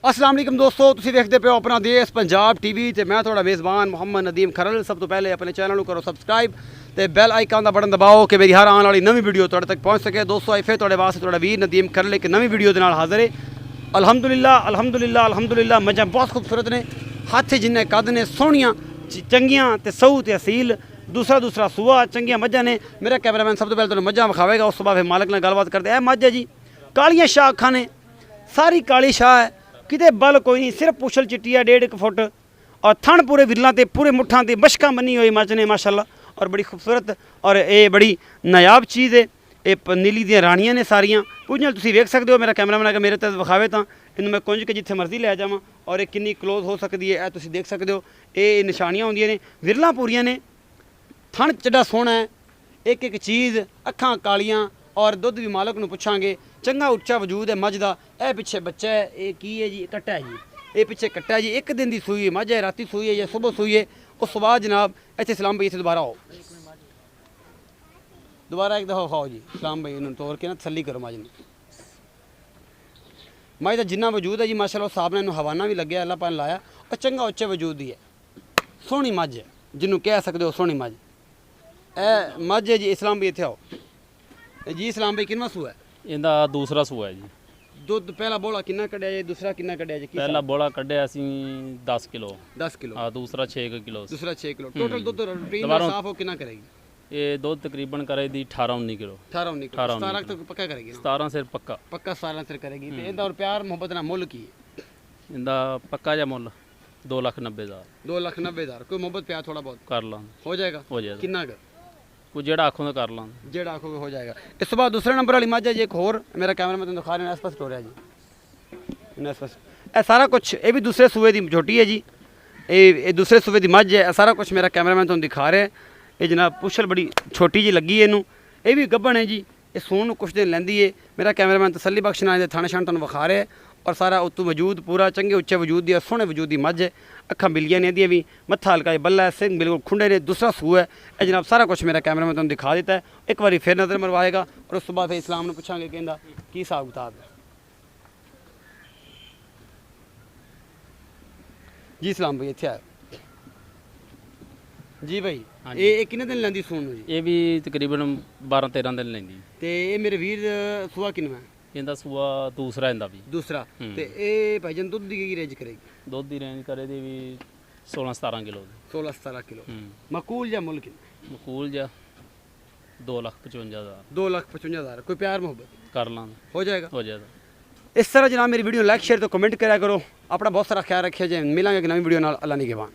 अस्सलाम वालेकुम दोस्तों, तुसीं देखते पे हो अपना देश पंजाब टीवी ते मैं थोड़ा मेज़बान मोहम्मद नदीम खरल। सब तो पहले अपने चैनल को करो सब्सक्राइब ते बैल आइकन का बटन दबाओ कि मेरी हर आने वाली नवी वीडियो तुहाडे तक पहुँच सके। दोस्तों फिर तुहाडे वास्ते तुहाडा वीर नदीम खरल एक नवी वीडियो दे नाल हाज़र है। अल्हम्दुलिल्लाह अल्हम्दुलिल्लाह अल्हम्दुलिल्लाह मझां बहुत खूबसूरत ने, हाथी जिन्ने कद ने, सोहणियां चंगियां ते सऊ ते असील, दूसरा सूआ चंगियां मझां ने। मेरा कैमरामैन सब तो पहले तुहानूं मझां विखावेगा, उस तो बाद फिर मालक नाल गलबात करदे। ए मझ है जी, कालियां शाह अखां ने, सारी काली शाह है, किते बल कोई नहीं, सिर्फ पुछल चिट्टी है 1.5 फुट और थण पूरे विरलों ते पूरे मुठा ते बशकां बनी हुई मझ ने माशाअल्लाह, और बड़ी खूबसूरत और ये बड़ी नायाब चीज़ है। ये नीली दियां रानियां ने सारियां पूजल, तुसीं वेख सकते हो। मेरा कैमरामैन अगर मेरे ते विखावे तो इन्हूं मैं कुंज के जिथे मर्जी लै जावां और ये कितनी क्लोज हो सकती है, तुसीं देख सकते हो। ये निशानियां होंदियां ने, विरलां पूरियां ने, थण चड्डा सोहना है, एक एक चीज़, अखां कालियां और दुध भी मालक नूं पुछांगे। चंगा उच्चा वजूद है मझ दा। ए पिछे बच्चा है, ये की है जी, कट्टा है जी, ये पिछे कट्टा है जी। एक दिन की सूई है मझ है, राती सूई है या सुबह सूई है। उस बाद जनाब इतने सलाम भाई इतने दोबारा आओ, दोबारा एक दफ़ा खाओ जी सलाम भाई, उन्होंने तोड़ के ना तसल्ली करो मझ मझ का जिन्ना वजूद है जी माशाअल्लाह, साहब ने इन्हूं हवाना भी लग्या, अल्लाह पाक लाया और चंगा उच्चे वजूद ही है। सोहनी मझ है जिन्हों कह सकते हो, सोहनी मझ। ए मझ है जी। इस्लाम भाई इतने आओ जी। इस्लाम भाई किन्ना सूआ है? ਇਹਦਾ ਦੂਸਰਾ ਸੂਆ ਹੈ ਜੀ। दुध पहला बोला किन्ना कढ़िया जी, दूसरा किन्ना कढ़िया जी? ਪਹਿਲਾ ਬੋਲਾ ਕੱਢਿਆ ਅਸੀਂ 10 ਕਿਲੋ। 10 किलो। ਆ ਦੂਸਰਾ 6 ਕਿਲੋ। दूसरा 6 किलो। टोटल दुध रूटीन दोबारा- साफ हो किन्ना करेगी? ਇਹ ਦੁੱਧ ਤਕਰੀਬਨ ਕਰੇ ਦੀ 18-19 किलो। 18-19 किलो। 17 तक पक्का करेगी ना? 17 ਸਿਰ ਪੱਕਾ। पक्का 17 तक करेगी। तो इनका और प्यार मोहब्बत ना मुल की है? ਇਹਦਾ ਪੱਕਾ ਜਿਹਾ ਮੁੱਲ 2,90,000 2,90,000। कोई मोहब्बत प्यार थोड़ा बहुत ਕਰ ਲਾਂ हो जाएगा? ਹੋ ਜਾਏਗਾ। किन्ना कर ਕੋਈ ਜਿਹੜਾ ਆਖੋਂ ਦਾ ਕਰ ਲਾਂ। जेड़ा आखोगे हो जाएगा। इस तो बाद दूसरे नंबर वाली मझ है जी, एक होर मेरा कैमरा में तुम दिखा रहे हैं, आस पास टोरिया जी, इस पास ए सारा कुछ। ये भी दूसरे सूबे की झोटी है जी, ये दूसरे सूबे की मझ है। सारा कुछ मेरा कैमरा मैन तुम दिखा रहा है। ये जनाब पुछल बड़ी छोटी जी लगी है इनू, ये भी गब्बन है जी, ये सून कुछ दिन लैंदी है। मेरा कैमरामैन तसल्ली बख्श नाल थाने शान तुम विखा रहा है। और सारा उत्तू वजूद पूरा चंगे उच्चे वजूद दी, सोहने वजूद की मझ है। अखां बिलियां ने दी भी, मत्था हल्का बल्ला है, सिंह बिल्कुल खुंडे ने, दूसरा सूआ है। ये जनाब सारा कुछ मेरा कैमरा में तुम दिखा देता है। एक बार फिर नज़र मरवाएगा और उस तो बाद फिर इस्लाम ने पूछांगे कहंदा की हिसाब किताब है जी। इस्लाम भाई इत्थे आए जी भाई। ये किन्ने दिन लैंदी सून जी? ਇਹ ਵੀ ਤਕਰੀਬਨ 12-13 ਦਿਨ ਲੈਂਦੀ। ते ये मेरे वीर सूआ किन्ना है? ਇਹਦਾ ਸੂਆ ਦੂਸਰਾ ਇਹਦਾ ਵੀ दूसरा। ते ये भाईजान दुध की रेंज करेगी? ਦੁੱਧ ਦੀ ਰੇਂਜ ਕਰੇ ਦੀ ਵੀ 16-17 ਕਿਲੋ ਦੀ। 16-17 किलो। मकूल या मुल्क? ਮਕੂਲ ਜਿਹਾ 2,55,000 2,55,000। कोई प्यार मोहब्बत ਕਰ ਲਾਂ हो जाएगा? ਹੋ ਜਾਏਗਾ। इस तरह जनाब मेरी वीडियो लाइक शेयर तो कमेंट करा करो। अपना बहुत सारा ख्याल रखिए जी। मिलेंगे एक नई वीडियो नाल। अल्लाह निगहबान।